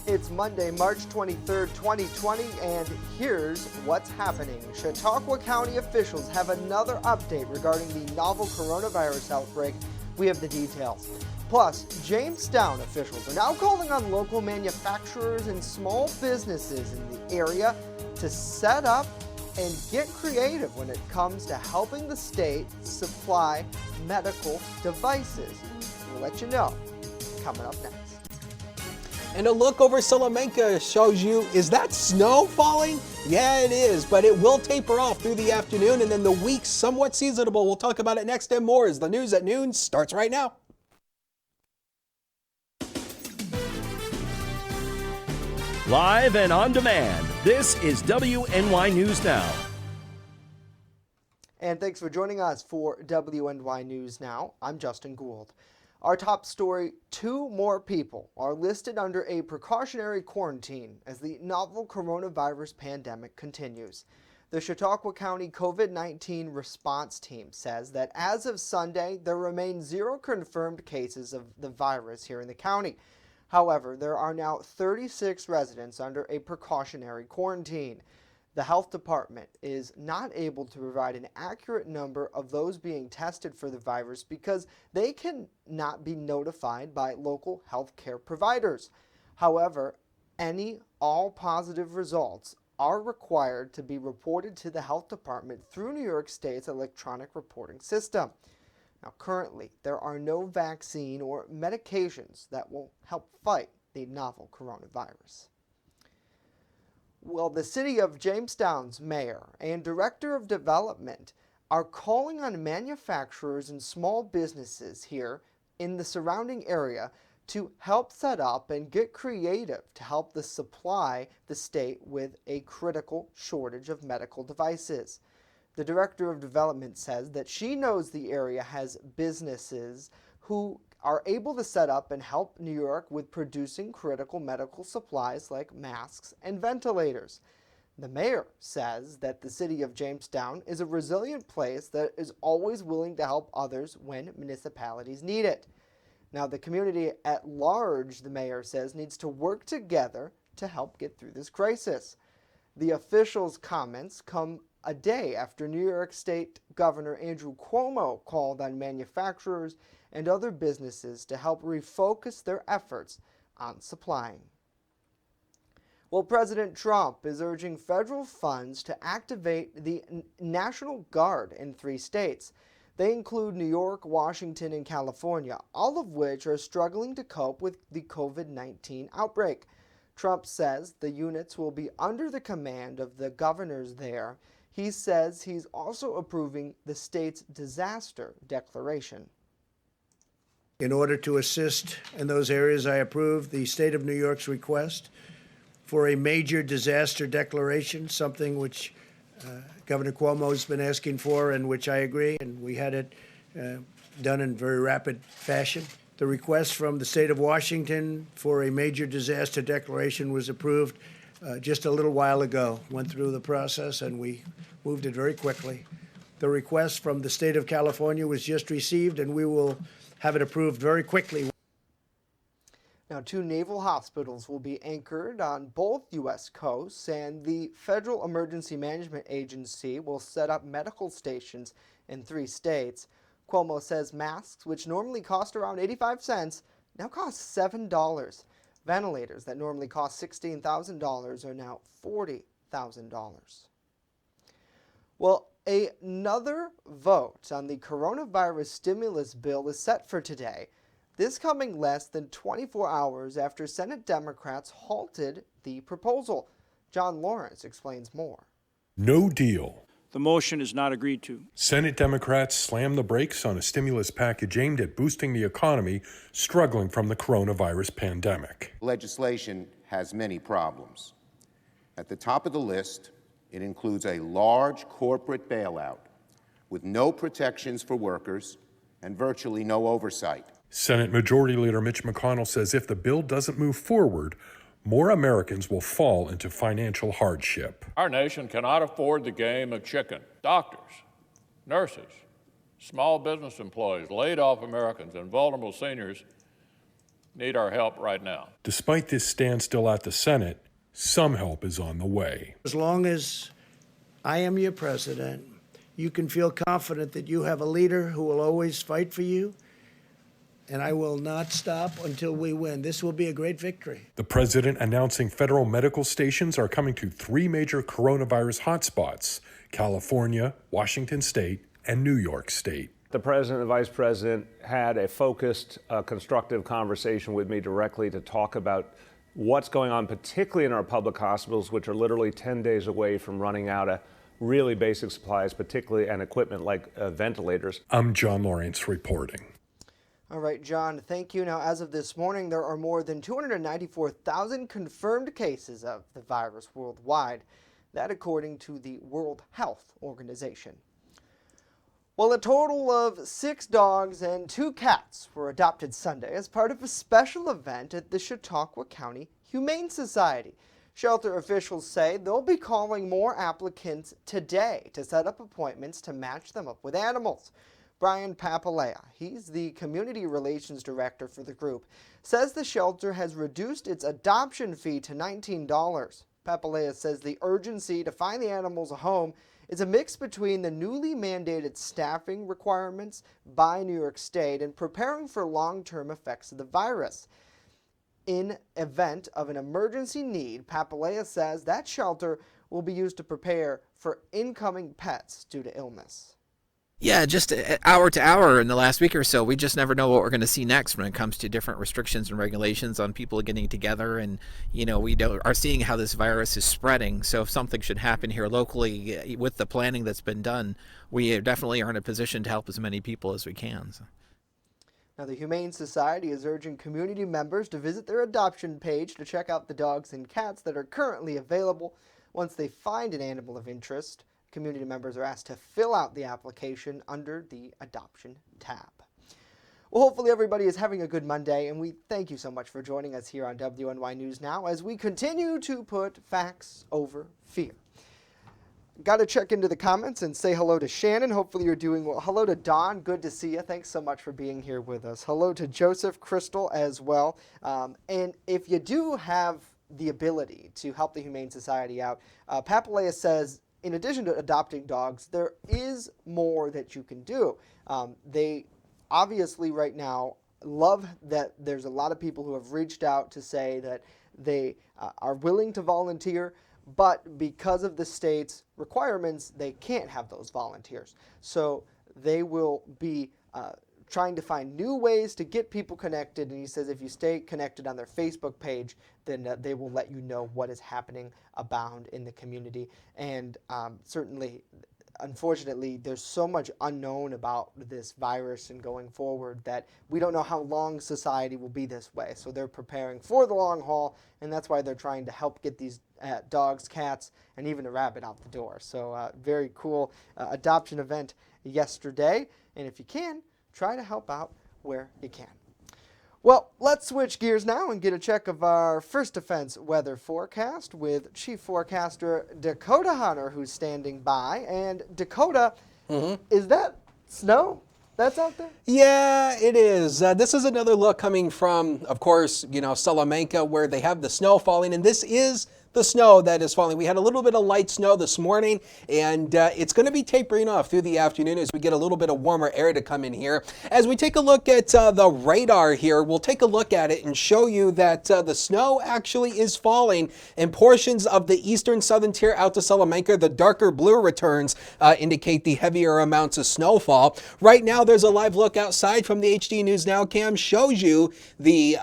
It's Monday, March 23rd, 2020, and here's what's happening. Chautauqua County officials have another update regarding the novel coronavirus outbreak. We have the details. Plus, Jamestown officials are now calling on local manufacturers and small businesses in the area to set up and get creative when it comes to helping the state supply medical devices. We'll let you know coming up next. And a look over Salamanca shows you, is that snow falling? Yeah, it is, but it will taper off through the afternoon, and then the week's somewhat seasonable. We'll talk about it next and more as the news at noon starts right now. Live and on demand, this is WNY News Now. And thanks for joining us for WNY News Now. I'm Justin Gould. Our top story, 2 more people are listed under a precautionary quarantine as the novel coronavirus pandemic continues. The Chautauqua County COVID-19 response team says that as of Sunday, there remain 0 confirmed cases of the virus here in the county. However, there are now 36 residents under a precautionary quarantine. The health department is not able to provide an accurate number of those being tested for the virus because they can not be notified by local health care providers. However, all positive results are required to be reported to the health department through New York State's electronic reporting system. Now, currently, there are no vaccine or medications that will help fight the novel coronavirus. Well, the city of Jamestown's mayor and director of development are calling on manufacturers and small businesses here in the surrounding area to help set up and get creative to help supply the state with a critical shortage of medical devices. The director of development says that she knows the area has businesses who are able to set up and help New York with producing critical medical supplies like masks and ventilators. The mayor says that the city of Jamestown is a resilient place that is always willing to help others when municipalities need it. Now, the community at large, the mayor says, needs to work together to help get through this crisis. The officials' comments come a day after New York State Governor Andrew Cuomo called on manufacturers and other businesses to help refocus their efforts on supplying. Well, President Trump is urging federal funds to activate the National Guard in 3 states. They include New York, Washington, and California, all of which are struggling to cope with the COVID-19 outbreak. Trump says the units will be under the command of the governors there. He says he's also approving the state's disaster declaration. In order to assist in those areas, I approve the state of New York's request for a major disaster declaration, something which Governor Cuomo has been asking for and which I agree, and we had it done in very rapid fashion. The request from the state of Washington for a major disaster declaration was approved just a little while ago, went through the process, and we moved it very quickly. The request from the state of California was just received, and we will have it approved very quickly. Now, 2 naval hospitals will be anchored on both U.S. coasts, and the Federal Emergency Management Agency will set up medical stations in 3 states. Cuomo says masks, which normally cost around 85 cents, now cost $7. Ventilators that normally cost $16,000 are now $40,000. Well, another vote on the coronavirus stimulus bill is set for today. This coming less than 24 hours after Senate Democrats halted the proposal. John Lawrence explains more. No deal. The motion is not agreed to. Senate Democrats slammed the brakes on a stimulus package aimed at boosting the economy struggling from the coronavirus pandemic. Legislation has many problems. At the top of the list, it includes a large corporate bailout with no protections for workers and virtually no oversight. Senate Majority Leader Mitch McConnell says if the bill doesn't move forward, more Americans will fall into financial hardship. Our nation cannot afford the game of chicken. Doctors, nurses, small business employees, laid off Americans, and vulnerable seniors need our help right now. Despite this standstill at the Senate, some help is on the way. As long as I am your president, you can feel confident that you have a leader who will always fight for you, and I will not stop until we win. This will be a great victory. The president announcing federal medical stations are coming to 3 major coronavirus hotspots: California, Washington State, and New York State. The president and vice president had a focused, constructive conversation with me directly to talk about what's going on, particularly in our public hospitals, which are literally 10 days away from running out of really basic supplies, particularly and equipment like ventilators. I'm John Lawrence reporting. All right, John, thank you. Now, as of this morning, there are more than 294,000 confirmed cases of the virus worldwide. That according to the World Health Organization. Well, a total of 6 dogs and 2 cats were adopted Sunday as part of a special event at the Chautauqua County Humane Society. Shelter officials say they'll be calling more applicants today to set up appointments to match them up with animals. Brian Papalea, he's the Community Relations Director for the group, says the shelter has reduced its adoption fee to $19. Papalea says the urgency to find the animals a home is a mix between the newly mandated staffing requirements by New York State and preparing for long-term effects of the virus. In event of an emergency need, Papalea says that shelter will be used to prepare for incoming pets due to illness. Yeah, just hour to hour in the last week or so, we just never know what we're going to see next when it comes to different restrictions and regulations on people getting together. And, we are seeing how this virus is spreading. So if something should happen here locally with the planning that's been done, we definitely are in a position to help as many people as we can. So. Now, the Humane Society is urging community members to visit their adoption page to check out the dogs and cats that are currently available. Once they find an animal of interest, community members are asked to fill out the application under the Adoption tab. Well, hopefully everybody is having a good Monday, and we thank you so much for joining us here on WNY News Now as we continue to put facts over fear. Got to check into the comments and say hello to Shannon. Hopefully you're doing well. Hello to Dawn. Good to see you. Thanks so much for being here with us. Hello to Joseph, Crystal as well. And if you do have the ability to help the Humane Society out, Papalea says, in addition to adopting dogs, there is more that you can do. They obviously right now love that there's a lot of people who have reached out to say that they are willing to volunteer, but because of the state's requirements, they can't have those volunteers. So they will be trying to find new ways to get people connected, and he says if you stay connected on their Facebook page, then they will let you know what is happening abound in the community. And certainly, unfortunately, there's so much unknown about this virus and going forward that we don't know how long society will be this way. So they're preparing for the long haul, and that's why they're trying to help get these dogs, cats, and even a rabbit out the door. So very cool adoption event yesterday, and if you can, try to help out where you can. Well, let's switch gears now and get a check of our First Defense weather forecast with Chief Forecaster Dakota Hunter, who's standing by. And Dakota, is that snow that's out there? Yeah, it is. This is another look coming from, of course, Salamanca, where they have the snow falling, and this is the snow that is falling. We had a little bit of light snow this morning, and it's going to be tapering off through the afternoon as we get a little bit of warmer air to come in here. As we take a look at the radar here, we'll take a look at it and show you that the snow actually is falling in portions of the eastern southern tier out to Salamanca. The darker blue returns indicate the heavier amounts of snowfall. Right now, there's a live look outside from the HD News Now cam, shows you the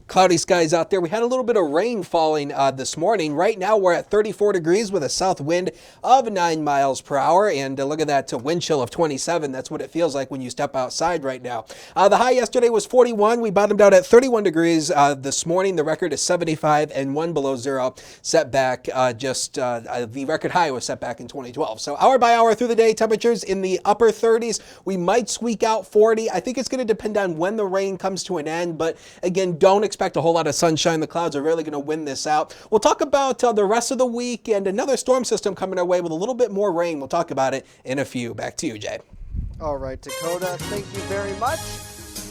cloudy skies out there. We had a little bit of rain falling this morning. Right now we're at 34 degrees with a south wind of 9 miles per hour, and look at that wind chill of 27. That's what it feels like when you step outside right now. The high yesterday was 41. We bottomed out at 31 degrees this morning. The record is 75 and 1 below zero. Set back the record high was set back in 2012. So hour by hour through the day, temperatures in the upper 30s. We might squeak out 40. I think it's going to depend on when the rain comes to an end, but again, don't expect a whole lot of sunshine. The clouds are really going to win this out. We'll talk about the rest of the week and another storm system coming our way with a little bit more rain. We'll talk about it in a few. Back to you, Jay. All right, Dakota, thank you very much.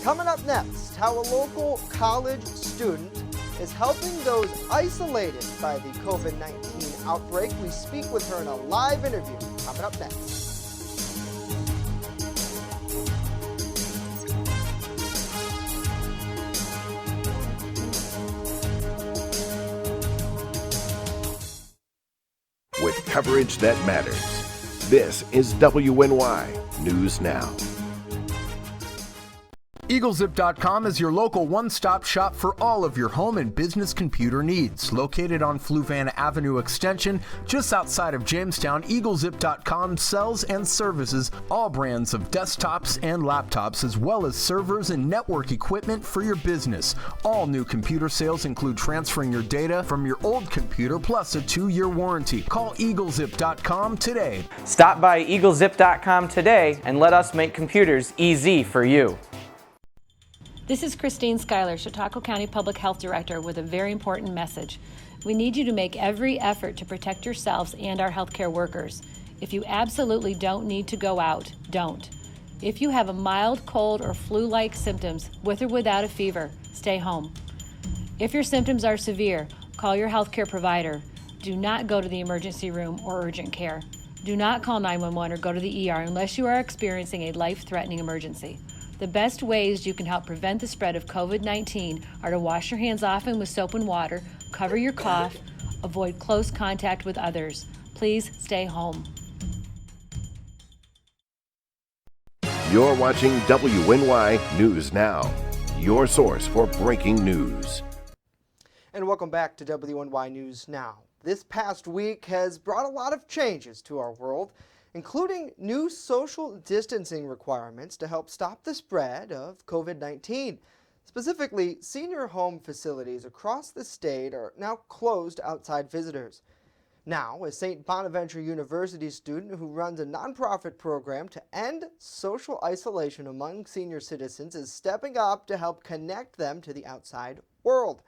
Coming up next, how a local college student is helping those isolated by the COVID-19 outbreak. We speak with her in a live interview. Coming up next. With coverage that matters. This is WNY News Now. EagleZip.com is your local one-stop shop for all of your home and business computer needs. Located on Fluvanna Avenue Extension, just outside of Jamestown, EagleZip.com sells and services all brands of desktops and laptops, as well as servers and network equipment for your business. All new computer sales include transferring your data from your old computer, plus a 2-year warranty. Call EagleZip.com today. Stop by EagleZip.com today and let us make computers easy for you. This is Christine Schuyler, Chautauqua County Public Health Director, with a very important message. We need you to make every effort to protect yourselves and our healthcare workers. If you absolutely don't need to go out, don't. If you have a mild cold or flu-like symptoms, with or without a fever, stay home. If your symptoms are severe, call your healthcare provider. Do not go to the emergency room or urgent care. Do not call 911 or go to the ER unless you are experiencing a life-threatening emergency. The best ways you can help prevent the spread of COVID-19 are to wash your hands often with soap and water, cover your cough, avoid close contact with others. Please stay home. You're watching WNY News Now, your source for breaking news. And welcome back to WNY News Now. This past week has brought a lot of changes to our world, including new social distancing requirements to help stop the spread of COVID-19. Specifically, senior home facilities across the state are now closed to outside visitors. Now, a St. Bonaventure University student who runs a nonprofit program to end social isolation among senior citizens is stepping up to help connect them to the outside world.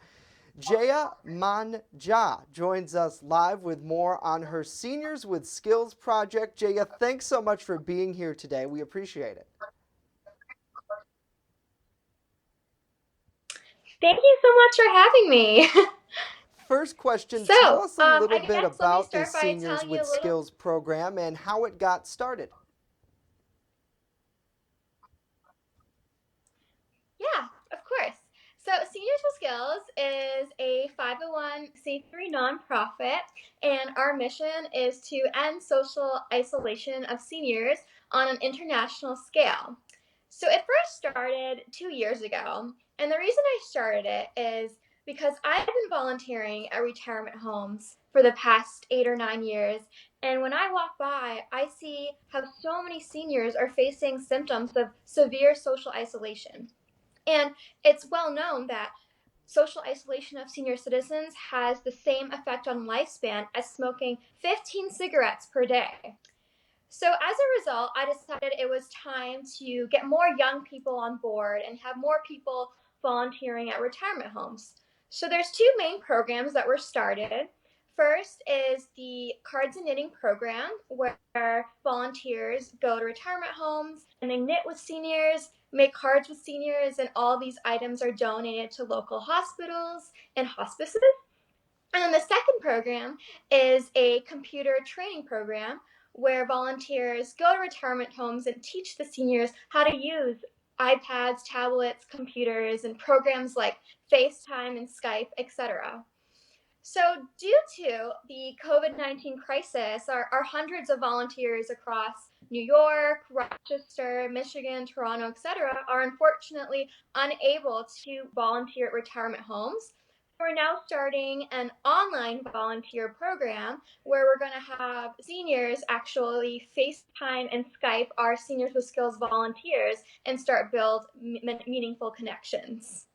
Jaya Manja joins us live with more on her Seniors with Skills project. Jaya, thanks so much for being here today. We appreciate it. Thank you so much for having me. First question, tell us a little bit about the Seniors with Skills program and how it got started. Yeah, of course. So Seniors with Skills is a 501c3 nonprofit, and our mission is to end social isolation of seniors on an international scale. So it first started 2 years ago, and the reason I started it is because I've been volunteering at retirement homes for the past 8 or 9 years, and when I walk by, I see how so many seniors are facing symptoms of severe social isolation. And it's well known that social isolation of senior citizens has the same effect on lifespan as smoking 15 cigarettes per day. So as a result, I decided it was time to get more young people on board and have more people volunteering at retirement homes. So there's 2 main programs that were started. First is the Cards and Knitting program, where volunteers go to retirement homes and they knit with seniors, make cards with seniors, and all these items are donated to local hospitals and hospices. And then the second program is a computer training program where volunteers go to retirement homes and teach the seniors how to use iPads, tablets, computers, and programs like FaceTime and Skype, etc. So due to the COVID-19 crisis, our hundreds of volunteers across New York, Rochester, Michigan, Toronto, etc. are unfortunately unable to volunteer at retirement homes. We're now starting an online volunteer program where we're going to have seniors actually FaceTime and Skype our Seniors with Skills volunteers and start build meaningful connections.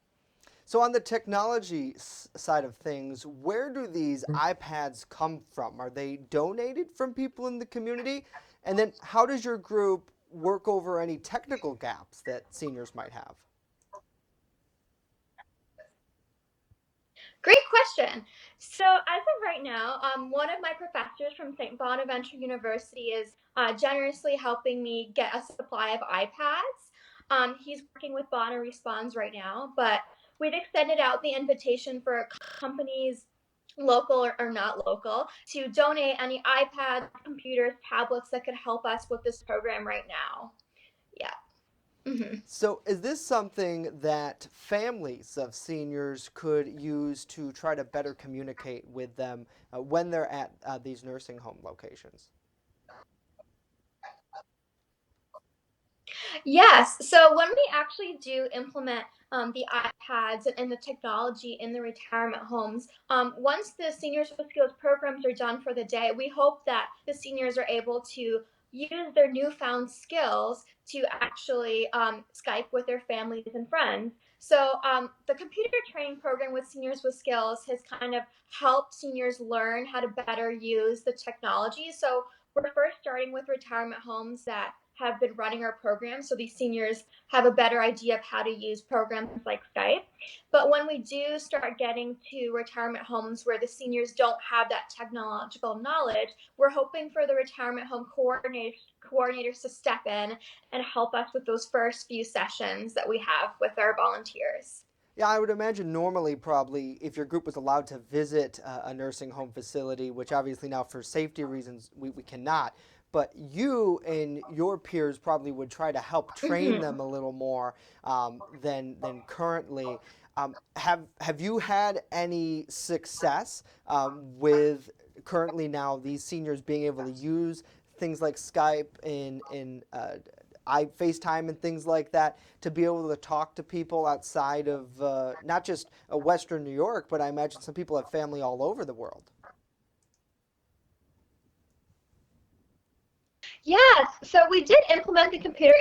So on the technology side of things, where do these iPads come from? Are they donated from people in the community? And then how does your group work over any technical gaps that seniors might have? Great question. So as of right now, one of my professors from St. Bonaventure University is generously helping me get a supply of iPads. He's working with Bonner Responds right now, but we've extended out the invitation for companies, local or not local, to donate any iPads, computers, tablets that could help us with this program right now. Yeah. So, is this something that families of seniors could use to try to better communicate with them when they're at these nursing home locations? Yes. So when we actually do implement the iPads and the technology in the retirement homes, once the Seniors with Skills programs are done for the day, we hope that the seniors are able to use their newfound skills to actually Skype with their families and friends. So the computer training program with Seniors with Skills has kind of helped seniors learn how to better use the technology. So we're first starting with retirement homes that have been running our program, so these seniors have a better idea of how to use programs like Skype. But when we do start getting to retirement homes where the seniors don't have that technological knowledge, we're hoping for the retirement home coordinators to step in and help us with those first few sessions that we have with our volunteers. Yeah, I would imagine normally, probably, if your group was allowed to visit a nursing home facility, which obviously now for safety reasons we cannot, but you and your peers probably would try to help train them a little more than currently. Have you had any success with currently now these seniors being able to use things like Skype and FaceTime and things like that to be able to talk to people outside of not just Western New York, but I imagine some people have family all over the world? Yes, so we did implement the computer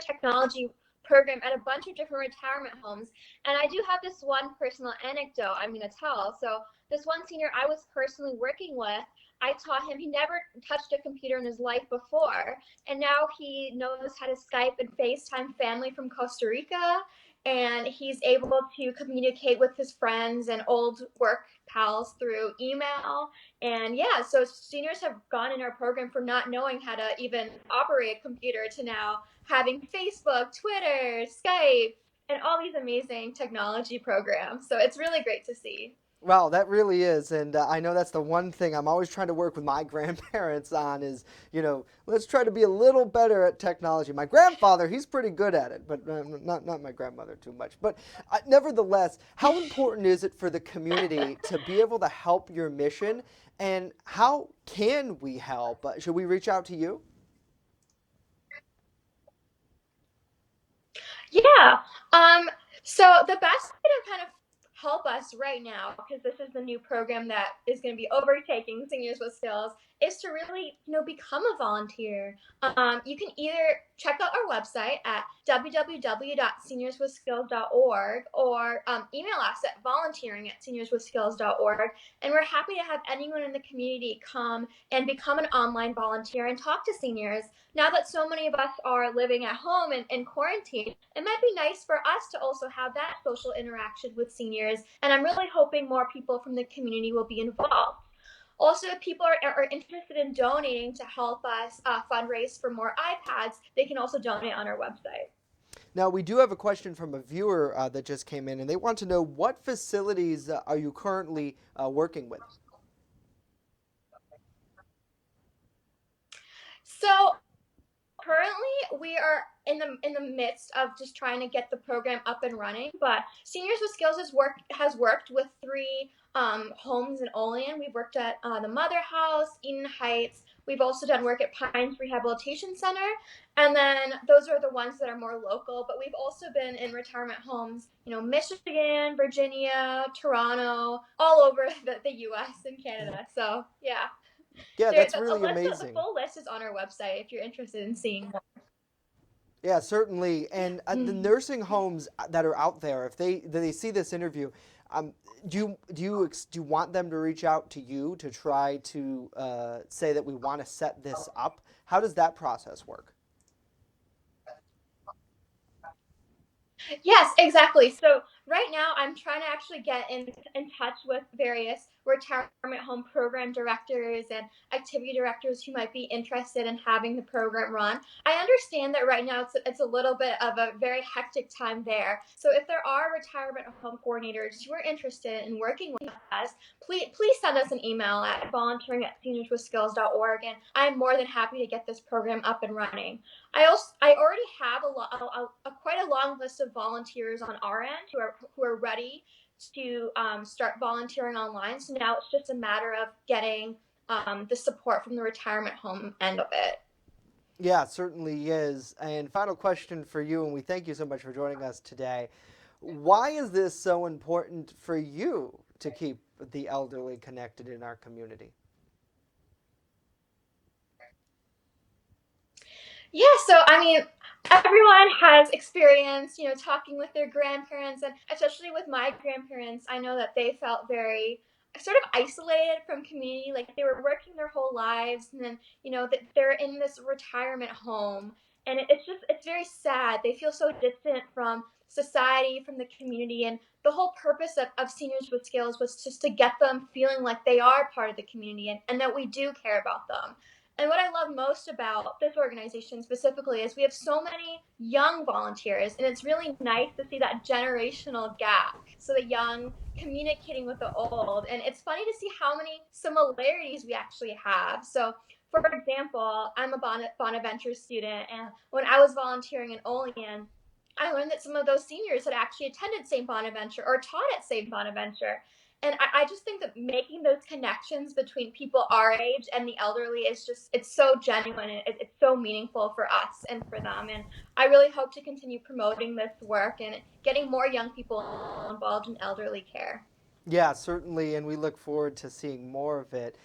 technology program at a bunch of different retirement homes, and I do have this one personal anecdote I'm going to tell. So this one senior I was personally working with, I taught him, he never touched a computer in his life before, and now he knows how to Skype and FaceTime family from Costa Rica, and he's able to communicate with his friends and old work pals through email. And yeah, so seniors have gone in our program from not knowing how to even operate a computer to now having Facebook, Twitter, Skype, and all these amazing technology programs. So it's really great to see. Well, that really is, and I know that's the one thing I'm always trying to work with my grandparents on is, let's try to be a little better at technology. My grandfather, he's pretty good at it, but not my grandmother too much. But nevertheless, how important is it for the community to be able to help your mission, and how can we help? Should we reach out to you? Yeah. So the best way to kind of help us right now, because this is the new program that is going to be overtaking Seniors with Skills, is to really, become a volunteer. You can either check out our website at www.seniorswithskills.org or email us at volunteering@seniorswithskills.org. And we're happy to have anyone in the community come and become an online volunteer and talk to seniors. Now that so many of us are living at home and in quarantine, it might be nice for us to also have that social interaction with seniors. And I'm really hoping more people from the community will be involved. Also, if people are interested in donating to help us fundraise for more iPads, they can also donate on our website. Now, we do have a question from a viewer that just came in, and they want to know what facilities are you currently working with? So currently, we are in the midst of just trying to get the program up and running. But Seniors with Skills has worked with 3 homes in Olean. We've worked at the Mother House, Eden Heights. We've also done work at Pines Rehabilitation Center, and then those are the ones that are more local. But we've also been in retirement homes, Michigan, Virginia, Toronto, all over the U.S. and Canada. So yeah. Yeah, that's really amazing. The full list is on our website if you're interested in seeing more. Yeah, certainly. And the nursing homes that are out there, if they see this interview, do you want them to reach out to you to try to say that we want to set this up? How does that process work? Yes, exactly. So Right now, I'm trying to actually get in touch with various retirement home program directors and activity directors who might be interested in having the program run. I understand that right now it's a little bit of a very hectic time there. So if there are retirement home coordinators who are interested in working with us, please send us an email at volunteering@seniorswithskills.org, and I'm more than happy to get this program up and running. I already have quite a long list of volunteers on our end who are ready to start volunteering online. So now it's just a matter of getting the support from the retirement home end of it. Yeah, it certainly is. And final question for you, and we thank you so much for joining us today. Why is this so important for you to keep the elderly connected in our community? Yeah, so I mean, everyone has experience, talking with their grandparents, and especially with my grandparents, I know that they felt very sort of isolated from community, like they were working their whole lives, and then, that they're in this retirement home, and it's very sad. They feel so distant from society, from the community, and the whole purpose of Seniors with Skills was just to get them feeling like they are part of the community and that we do care about them. And what I love most about this organization specifically is we have so many young volunteers, and it's really nice to see that generational gap. So the young communicating with the old, and it's funny to see how many similarities we actually have. So, for example, I'm a Bonaventure student, and when I was volunteering in Olean, I learned that some of those seniors had actually attended St. Bonaventure or taught at St. Bonaventure. And I just think that making those connections between people our age and the elderly is it's so genuine. It's so meaningful for us and for them. And I really hope to continue promoting this work and getting more young people involved in elderly care. Yeah, certainly, and we look forward to seeing more of it.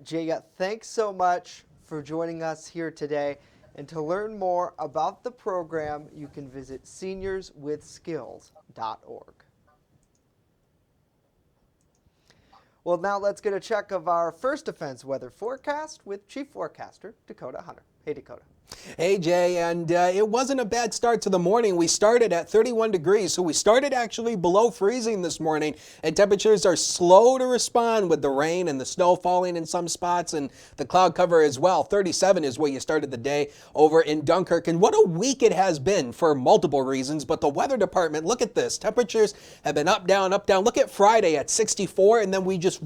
Jaya, thanks so much for joining us here today. And to learn more about the program, you can visit seniorswithskills.org. Well, now let's get a check of our first offense weather forecast with Chief Forecaster Dakota Hunter. Hey, Dakota. Hey, Jay, and it wasn't a bad start to the morning. We started at 31 degrees, so we started actually below freezing this morning, and temperatures are slow to respond with the rain and the snow falling in some spots and the cloud cover as well. 37 is where you started the day over in Dunkirk, and what a week it has been for multiple reasons, but the weather department, look at this. Temperatures have been up, down, up, down. Look at Friday at 64, and then we just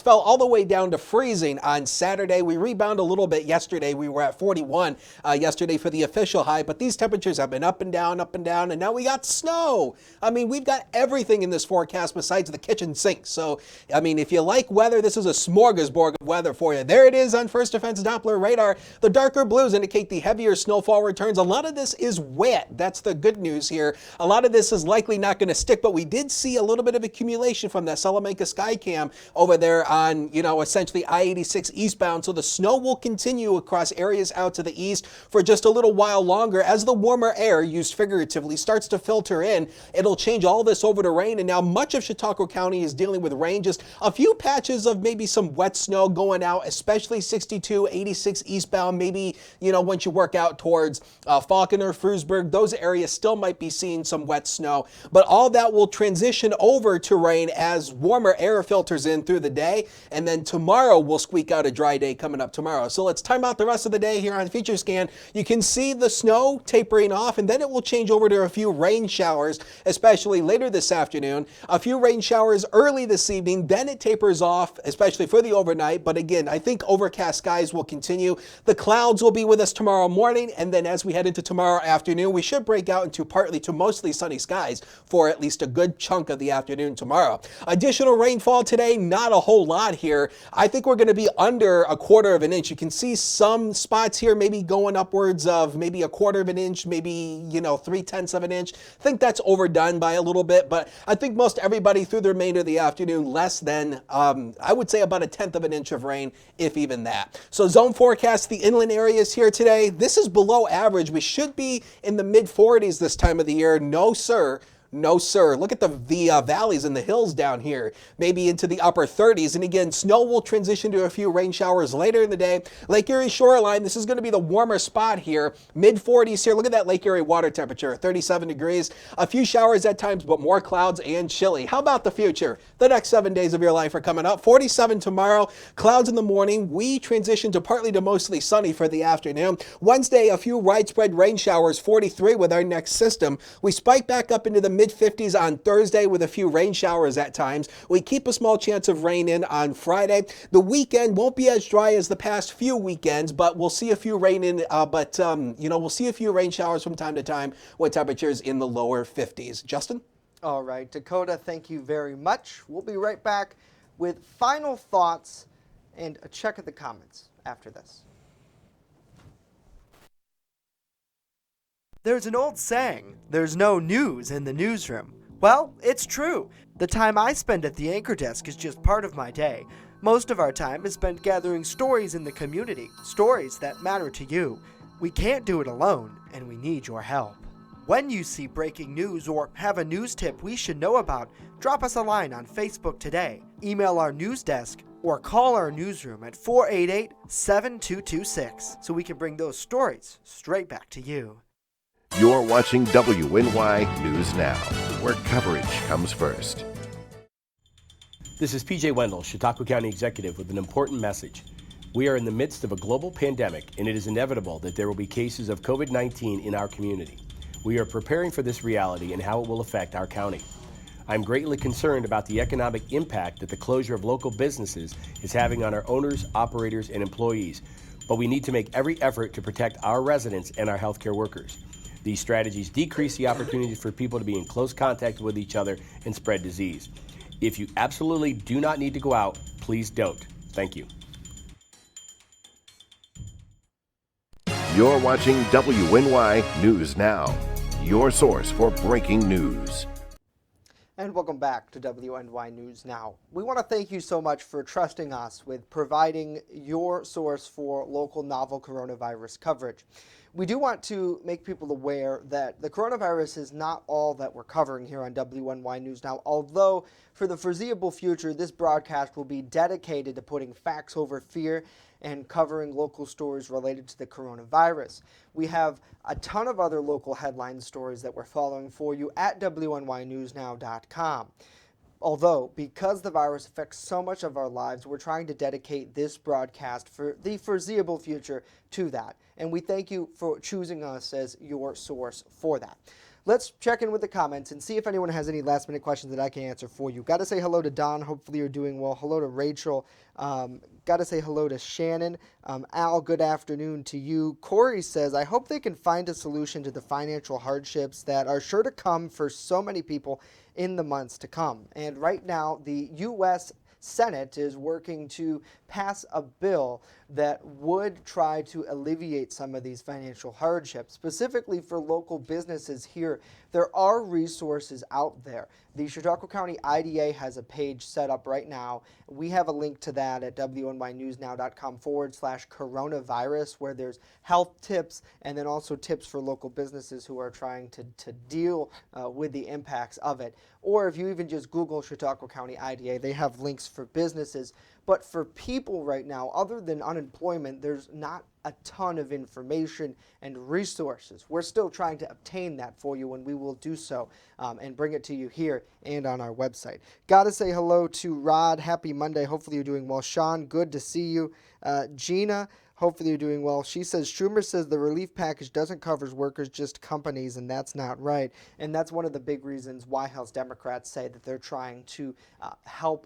fell all the way down to freezing on Saturday. We rebounded a little bit yesterday. We were at 41 yesterday for the official high, but these temperatures have been up and down, and now we got snow. I mean, we've got everything in this forecast besides the kitchen sink. So, I mean, if you like weather, this is a smorgasbord of weather for you. There it is on First Defense Doppler radar. The darker blues indicate the heavier snowfall returns. A lot of this is wet. That's the good news here. A lot of this is likely not going to stick, but we did see a little bit of accumulation from that Salamanca Skycam over there on, essentially I-86 eastbound. So the snow will continue across areas out to the east for just a little while longer. As the warmer air, used figuratively, starts to filter in, it'll change all this over to rain, and now much of Chautauqua County is dealing with rain. Just a few patches of maybe some wet snow going out, especially 62, 86 eastbound, maybe, once you work out towards Falconer, Frewsburg, those areas still might be seeing some wet snow, but all that will transition over to rain as warmer air filters in through the day, and then tomorrow we'll squeak out a dry day coming up tomorrow. So let's time out the rest of the day here on Feature Scan. You can see the snow tapering off, and then it will change over to a few rain showers, especially later this afternoon. A few rain showers early this evening, then it tapers off, especially for the overnight. But again, I think overcast skies will continue. The clouds will be with us tomorrow morning, and then as we head into tomorrow afternoon, we should break out into partly to mostly sunny skies for at least a good chunk of the afternoon tomorrow. Additional rainfall today, not a whole lot here. I think we're going to be under a quarter of an inch. You can see some spots here maybe going upwards of maybe a quarter of an inch, maybe 3/10 of an inch. I think that's overdone by a little bit, but I think most everybody through the remainder of the afternoon, less than I would say about 1/10 of an inch of rain, if even that. So zone forecast, the inland areas here today, this is below average. We should be in the mid 40s this time of the year. No sir, No, sir. Look at the valleys and the hills down here, maybe into the upper 30s. And again, snow will transition to a few rain showers later in the day. Lake Erie shoreline, this is going to be the warmer spot here. Mid 40s here. Look at that Lake Erie water temperature, 37 degrees. A few showers at times, but more clouds and chilly. How about the future? The next 7 days of your life are coming up. 47 tomorrow, clouds in the morning. We transition to partly to mostly sunny for the afternoon. Wednesday, a few widespread rain showers, 43 with our next system. We spike back up into the mid-50s on Thursday with a few rain showers at times. We keep a small chance of rain in on Friday. The weekend won't be as dry as the past few weekends, but we'll see a few rain in. We'll see a few rain showers from time to time with temperatures in the lower 50s. Justin? All right, Dakota, thank you very much. We'll be right back with final thoughts and a check of the comments after this. There's an old saying, there's no news in the newsroom. Well, it's true. The time I spend at the anchor desk is just part of my day. Most of our time is spent gathering stories in the community, stories that matter to you. We can't do it alone, and we need your help. When you see breaking news or have a news tip we should know about, drop us a line on Facebook today, email our news desk, or call our newsroom at 488-7226 so we can bring those stories straight back to you. You're watching WNY News Now, where coverage comes first. This is PJ Wendell, Chautauqua County Executive, with an important message. We are in the midst of a global pandemic, and it is inevitable that there will be cases of COVID-19 in our community. We are preparing for this reality and how it will affect our county. I'm greatly concerned about the economic impact that the closure of local businesses is having on our owners, operators, and employees, but we need to make every effort to protect our residents and our healthcare workers. These strategies decrease the opportunity for people to be in close contact with each other and spread disease. If you absolutely do not need to go out, please don't. Thank you. You're watching WNY News Now, your source for breaking news. And welcome back to WNY News Now. We want to thank you so much for trusting us with providing your source for local novel coronavirus coverage. We do want to make people aware that the coronavirus is not all that we're covering here on WNY News Now, although for the foreseeable future, this broadcast will be dedicated to putting facts over fear and covering local stories related to the coronavirus. We have a ton of other local headline stories that we're following for you at WNYNewsNow.com. Although, because the virus affects so much of our lives, we're trying to dedicate this broadcast for the foreseeable future to that. And we thank you for choosing us as your source for that. Let's check in with the comments and see if anyone has any last minute questions that I can answer for you. Got to say hello to Don. Hopefully you're doing well. Hello to Rachel. Got to say hello to Shannon. Al, good afternoon to you. Corey says, I hope they can find a solution to the financial hardships that are sure to come for so many people in the months to come. And right now, the U.S. Senate is working to pass a bill that would try to alleviate some of these financial hardships, specifically for local businesses here. There are resources out there. The Chautauqua County IDA has a page set up right now. We have a link to that at WNYNewsNow.com/coronavirus, where there's health tips and then also tips for local businesses who are trying to deal with the impacts of it. Or if you even just Google Chautauqua County IDA, they have links for businesses. But for people right now, other than unemployment, there's not a ton of information and resources. We're still trying to obtain that for you, and we will do so and bring it to you here and on our website. Got to say hello to Rod. Happy Monday. Hopefully you're doing well. Sean, good to see you. Gina, hopefully you're doing well. She says, Schumer says the relief package doesn't cover workers, just companies, and that's not right. And that's one of the big reasons why House Democrats say that they're trying to help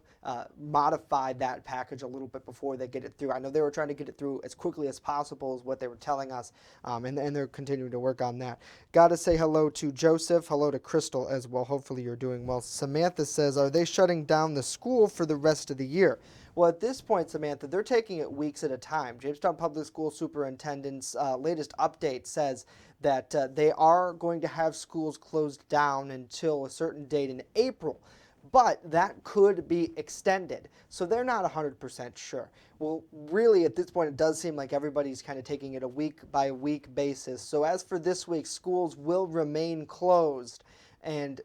modify that package a little bit before they get it through. I know they were trying to get it through as quickly as possible is what they were telling us, and they're continuing to work on that. Got to say hello to Joseph. Hello to Crystal as well. Hopefully you're doing well. Samantha says, are they shutting down the school for the rest of the year? Well, at this point, Samantha, they're taking it weeks at a time. Jamestown Public School Superintendent's latest update says that they are going to have schools closed down until a certain date in April. But that could be extended. So they're not 100% sure. Well, really, at this point, it does seem like everybody's kind of taking it a week-by-week basis. So as for this week, schools will remain closed. and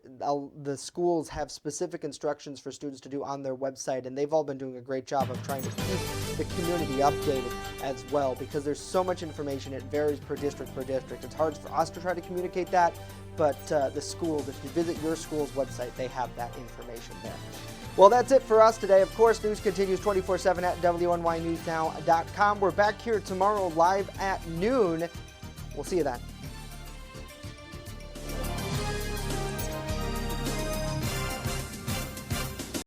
the schools have specific instructions for students to do on their website, and they've all been doing a great job of trying to keep the community updated as well, because there's so much information. It varies per district. It's hard for us to try to communicate that, but the schools, if you visit your school's website, they have that information there. Well, that's it for us today. Of course, news continues 24/7 at WNYNewsNow.com. We're back here tomorrow live at noon. We'll see you then.